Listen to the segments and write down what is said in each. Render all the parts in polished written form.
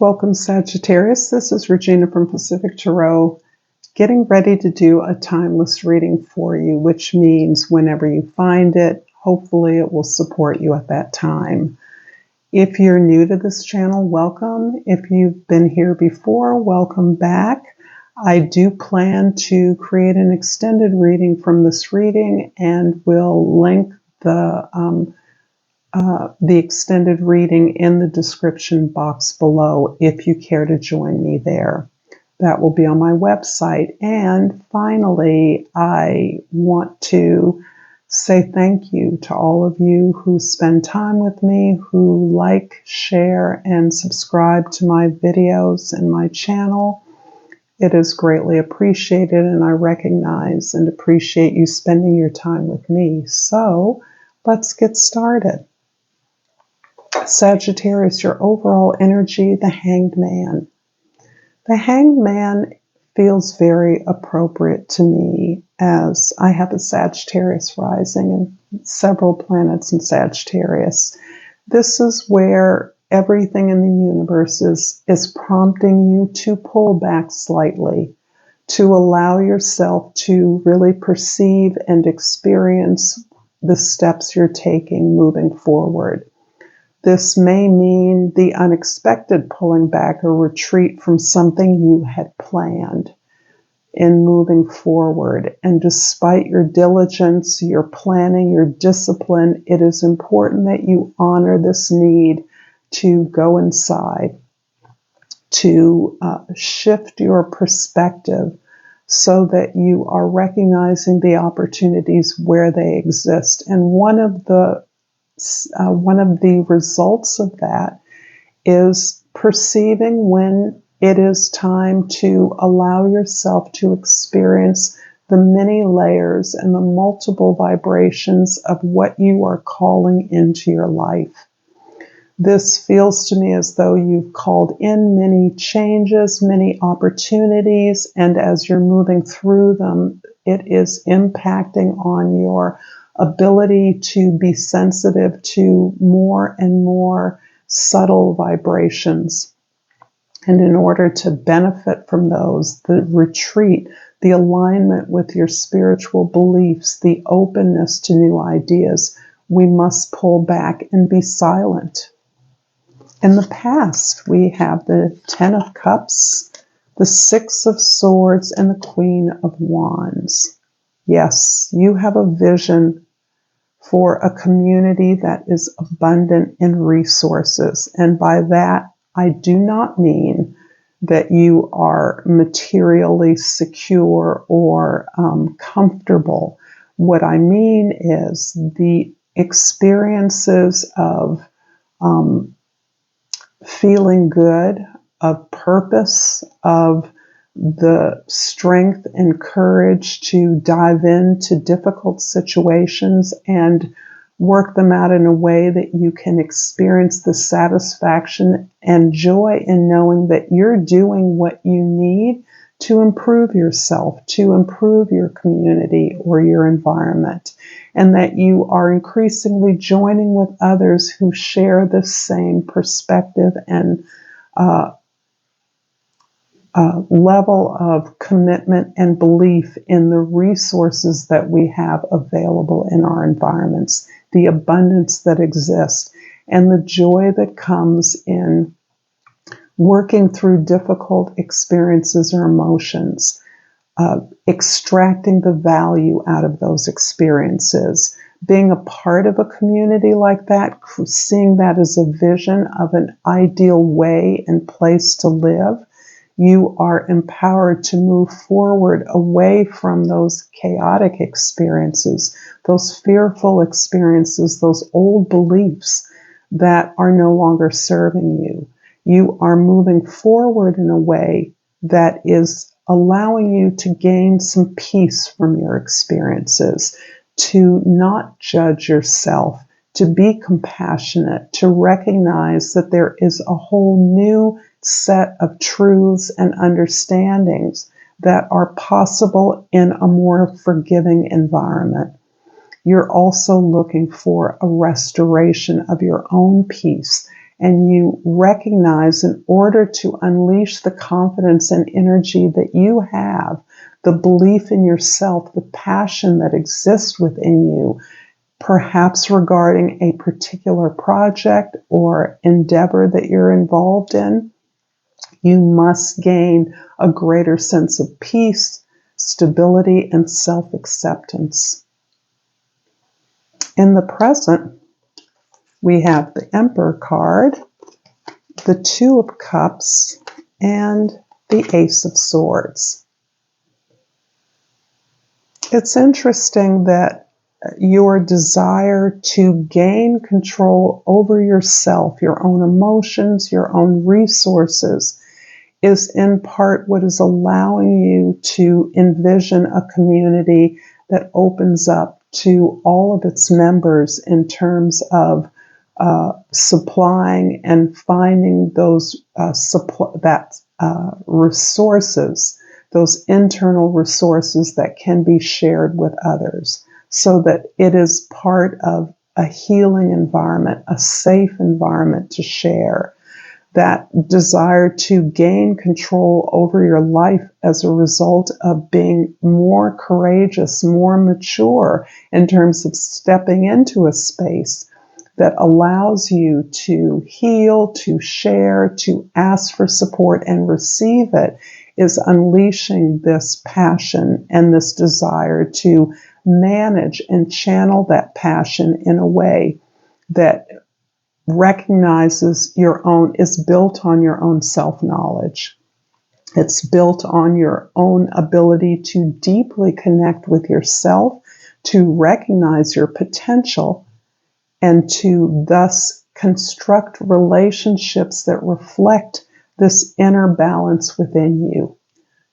Welcome, Sagittarius. This is Regina from Pacific Tarot, getting ready to do a timeless reading for you, which means whenever you find it, hopefully it will support you at that time. If you're new to this channel, welcome. If you've been here before, welcome back. I do plan to create an extended reading from this reading, and we'll link the extended reading in the description box below if you care to join me there. That will be on my website. And finally, I want to say thank you to all of you who spend time with me, who like, share, and subscribe to my videos and my channel. It is greatly appreciated, and I recognize and appreciate you spending your time with me. So let's get started. Sagittarius, your overall energy, the Hanged Man. The Hanged Man feels very appropriate to me as I have a Sagittarius rising and several planets in Sagittarius. This is where everything in the universe is prompting you to pull back slightly, to allow yourself to really perceive and experience the steps you're taking moving forward. This may mean the unexpected pulling back or retreat from something you had planned in moving forward. And despite your diligence, your planning, your discipline, it is important that you honor this need to go inside, to shift your perspective so that you are recognizing the opportunities where they exist. And one of the results of that is perceiving when it is time to allow yourself to experience the many layers and the multiple vibrations of what you are calling into your life. This feels to me as though you've called in many changes, many opportunities, and as you're moving through them, it is impacting on your ability to be sensitive to more and more subtle vibrations. And in order to benefit from those, the retreat, the alignment with your spiritual beliefs, the openness to new ideas, we must pull back and be silent. In the past, we have the 10 of Cups, the 6 of Swords, and the Queen of Wands. Yes, you have a vision for a community that is abundant in resources. And by that, I do not mean that you are materially secure or comfortable. What I mean is the experiences of feeling good, of purpose, of the strength and courage to dive into difficult situations and work them out in a way that you can experience the satisfaction and joy in knowing that you're doing what you need to improve yourself, to improve your community or your environment, and that you are increasingly joining with others who share the same perspective and level of commitment and belief in the resources that we have available in our environments, the abundance that exists, and the joy that comes in working through difficult experiences or emotions, extracting the value out of those experiences. Being a part of a community like that, seeing that as a vision of an ideal way and place to live, you are empowered to move forward away from those chaotic experiences, those fearful experiences, those old beliefs that are no longer serving you. You are moving forward in a way that is allowing you to gain some peace from your experiences, to not judge yourself, to be compassionate, to recognize that there is a whole new set of truths and understandings that are possible in a more forgiving environment. You're also looking for a restoration of your own peace and you recognize, in order to unleash the confidence and energy that you have, the belief in yourself, the passion that exists within you, perhaps regarding a particular project or endeavor that you're involved in, you must gain a greater sense of peace, stability, and self-acceptance. In the present, we have the Emperor card, the Two of Cups, and the Ace of Swords. It's interesting that your desire to gain control over yourself, your own emotions, your own resources, is in part what is allowing you to envision a community that opens up to all of its members in terms of supplying and finding those resources, those internal resources that can be shared with others, so that it is part of a healing environment, a safe environment to share. That desire to gain control over your life as a result of being more courageous, more mature in terms of stepping into a space that allows you to heal, to share, to ask for support and receive it, is unleashing this passion and this desire to manage and channel that passion in a way that recognizes is built on your own self-knowledge. It's built on your own ability to deeply connect with yourself, to recognize your potential, and to thus construct relationships that reflect this inner balance within you.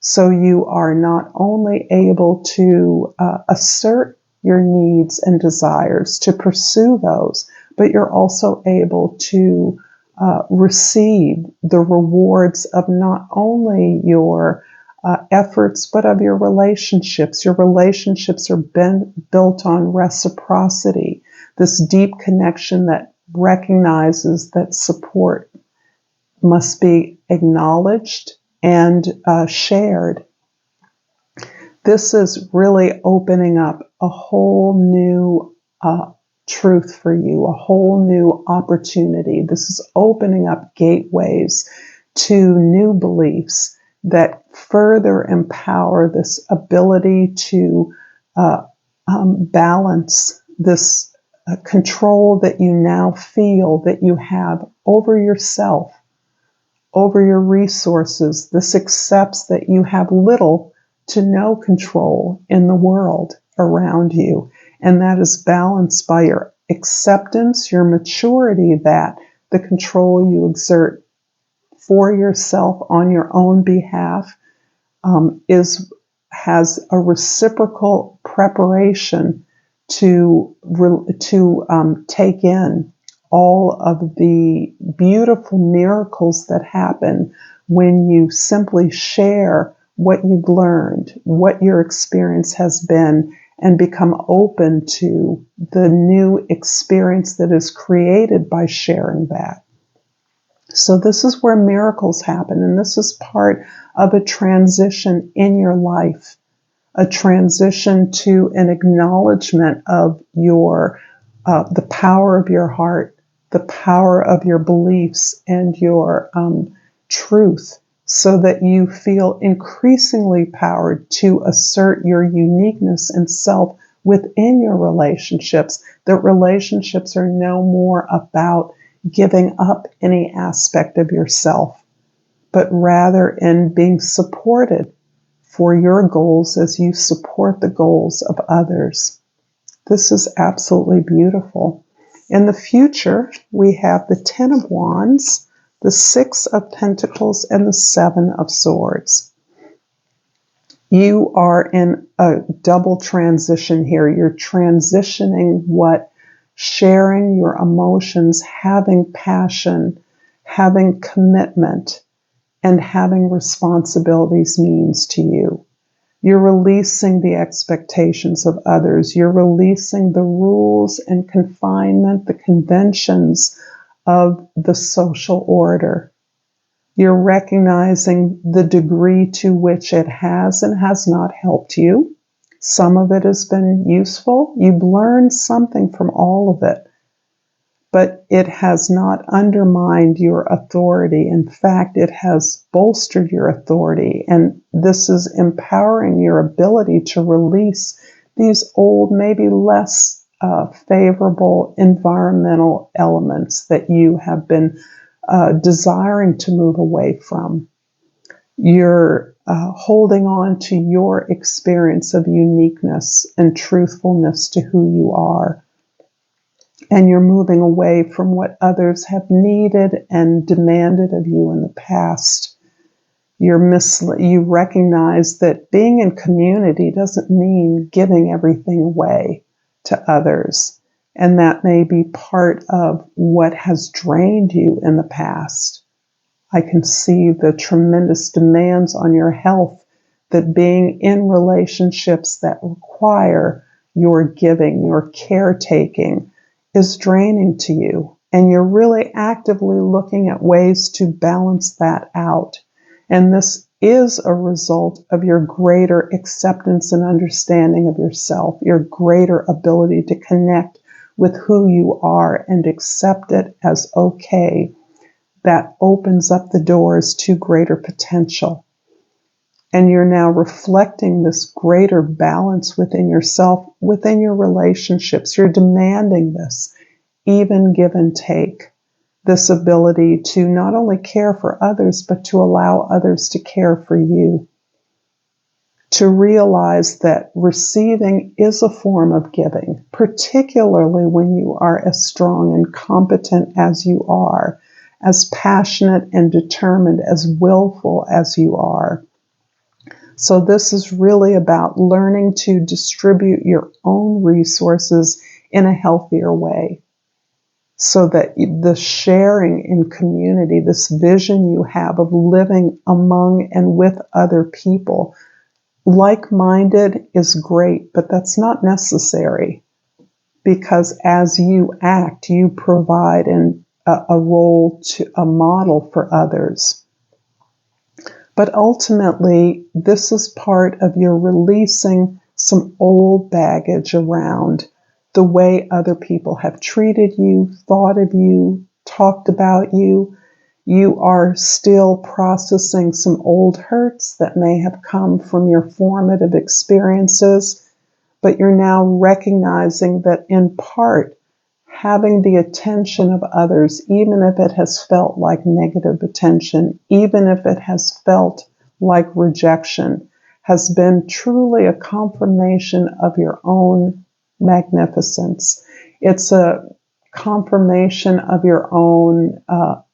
So you are not only able to assert your needs and desires, to pursue those, but you're also able to receive the rewards of not only your efforts, but of your relationships. Your relationships are built on reciprocity, this deep connection that recognizes that support must be acknowledged and shared. This is really opening up a whole new truth for you, a whole new opportunity. This is opening up gateways to new beliefs that further empower this ability to balance this control that you now feel that you have over yourself, over your resources. This accepts that you have little to no control in the world around you. And that is balanced by your acceptance, your maturity, that the control you exert for yourself on your own behalf has a reciprocal preparation to take in all of the beautiful miracles that happen when you simply share what you've learned, what your experience has been, and become open to the new experience that is created by sharing that. So this is where miracles happen, and this is part of a transition in your life, a transition to an acknowledgement of the power of your heart, the power of your beliefs and your truth, so that you feel increasingly powered to assert your uniqueness and self within your relationships, that relationships are no more about giving up any aspect of yourself, but rather in being supported for your goals as you support the goals of others. This is absolutely beautiful. In the future, we have the Ten of Wands, the Six of Pentacles, and the Seven of Swords. You are in a double transition here. You're transitioning what sharing your emotions, having passion, having commitment, and having responsibilities means to you. You're releasing the expectations of others. You're releasing the rules and confinement, the conventions of the social order. You're recognizing the degree to which it has and has not helped you. Some of it has been useful. You've learned something from all of it, but it has not undermined your authority. In fact, it has bolstered your authority, and this is empowering your ability to release these old, maybe less favorable environmental elements that you have been desiring to move away from. You're holding on to your experience of uniqueness and truthfulness to who you are. And you're moving away from what others have needed and demanded of you in the past. You recognize that being in community doesn't mean giving everything away to others. And that may be part of what has drained you in the past. I can see the tremendous demands on your health that being in relationships that require your giving, your caretaking, is draining to you. And you're really actively looking at ways to balance that out. And this is a result of your greater acceptance and understanding of yourself, your greater ability to connect with who you are and accept it as okay. That opens up the doors to greater potential. And you're now reflecting this greater balance within yourself, within your relationships. You're demanding this, even give and take. This ability to not only care for others, but to allow others to care for you. To realize that receiving is a form of giving, particularly when you are as strong and competent as you are, as passionate and determined, as willful as you are. So this is really about learning to distribute your own resources in a healthier way, so that the sharing in community, this vision you have of living among and with other people, like-minded, is great, but that's not necessary, because as you act, you provide a role, to a model for others. But ultimately, this is part of your releasing some old baggage around the way other people have treated you, thought of you, talked about you. You are still processing some old hurts that may have come from your formative experiences, but you're now recognizing that in part, having the attention of others, even if it has felt like negative attention, even if it has felt like rejection, has been truly a confirmation of your own magnificence. It's a confirmation of your own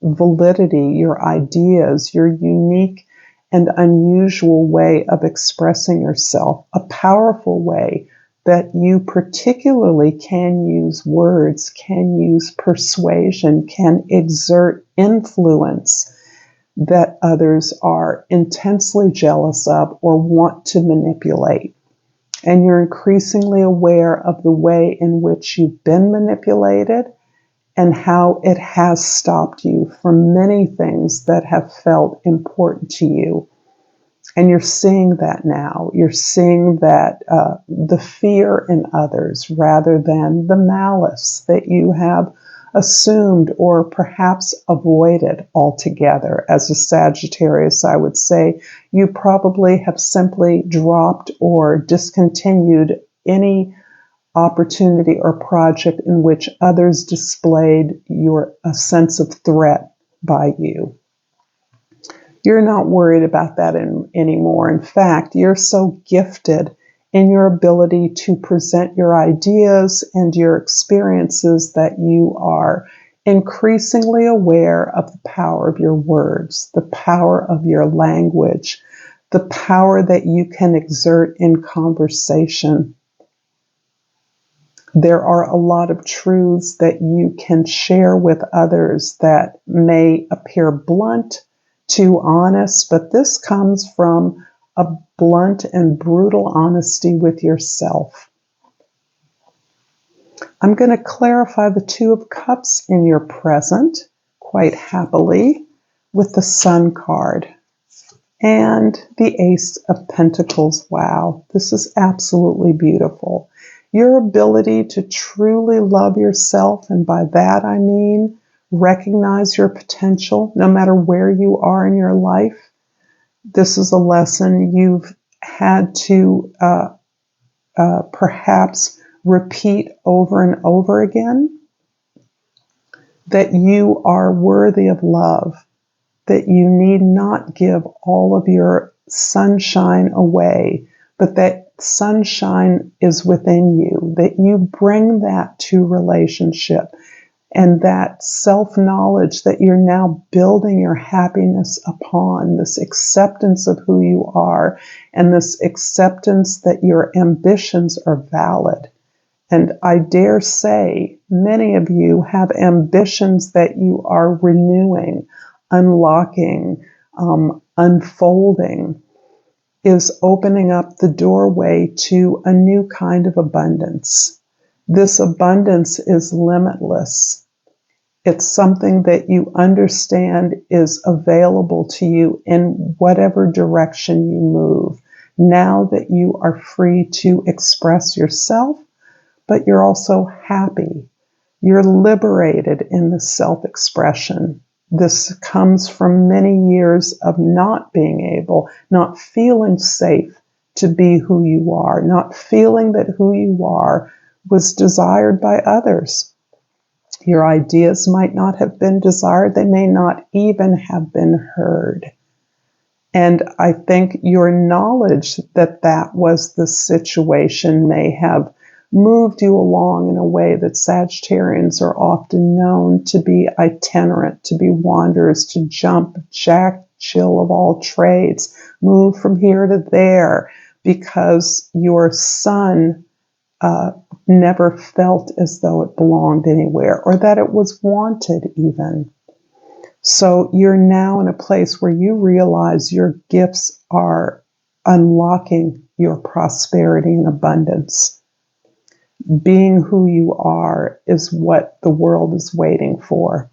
validity, your ideas, your unique and unusual way of expressing yourself, a powerful way that you particularly can use words, can use persuasion, can exert influence that others are intensely jealous of or want to manipulate. And you're increasingly aware of the way in which you've been manipulated and how it has stopped you from many things that have felt important to you. And you're seeing that now. You're seeing that the fear in others rather than the malice that you have assumed or perhaps avoided altogether. As a Sagittarius, I would say you probably have simply dropped or discontinued any opportunity or project in which others displayed a sense of threat by you. You're not worried about that anymore. In fact, you're so gifted in your ability to present your ideas and your experiences that you are increasingly aware of the power of your words, the power of your language, the power that you can exert in conversation. There are a lot of truths that you can share with others that may appear blunt, too honest, but this comes from a blunt and brutal honesty with yourself. I'm going to clarify the Two of Cups in your present quite happily with the Sun card and the Ace of Pentacles. Wow, this is absolutely beautiful. Your ability to truly love yourself, and by that I mean recognize your potential no matter where you are in your life. This is a lesson you've had to perhaps repeat over and over again, that you are worthy of love, that you need not give all of your sunshine away, but that sunshine is within you, that you bring that to relationship, and that self-knowledge that you're now building your happiness upon, this acceptance of who you are, and this acceptance that your ambitions are valid. And I dare say many of you have ambitions that you are renewing, unlocking, unfolding, is opening up the doorway to a new kind of abundance. This abundance is limitless. It's something that you understand is available to you in whatever direction you move. Now that you are free to express yourself, but you're also happy. You're liberated in the self-expression. This comes from many years of not being able, not feeling safe to be who you are, not feeling that who you are was desired by others. Your ideas might not have been desired. They may not even have been heard. And I think your knowledge that that was the situation may have moved you along in a way that Sagittarians are often known to be itinerant, to be wanderers, to jump, jack, Jill of all trades, move from here to there, because your sun never felt as though it belonged anywhere, or that it was wanted even. So you're now in a place where you realize your gifts are unlocking your prosperity and abundance. Being who you are is what the world is waiting for.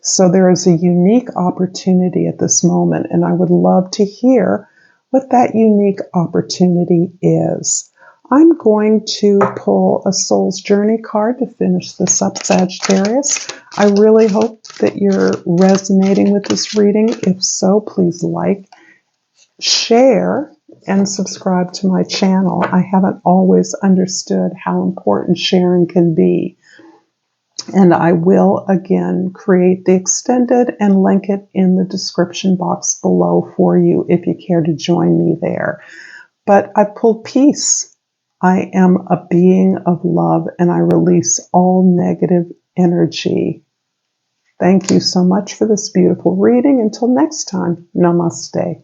So there is a unique opportunity at this moment, and I would love to hear what that unique opportunity is. I'm going to pull a Soul's Journey card to finish this up, Sagittarius. I really hope that you're resonating with this reading. If so, please like, share, and subscribe to my channel. I haven't always understood how important sharing can be. And I will again create the extended and link it in the description box below for you if you care to join me there. But I pulled peace. I am a being of love, and I release all negative energy. Thank you so much for this beautiful reading. Until next time, namaste.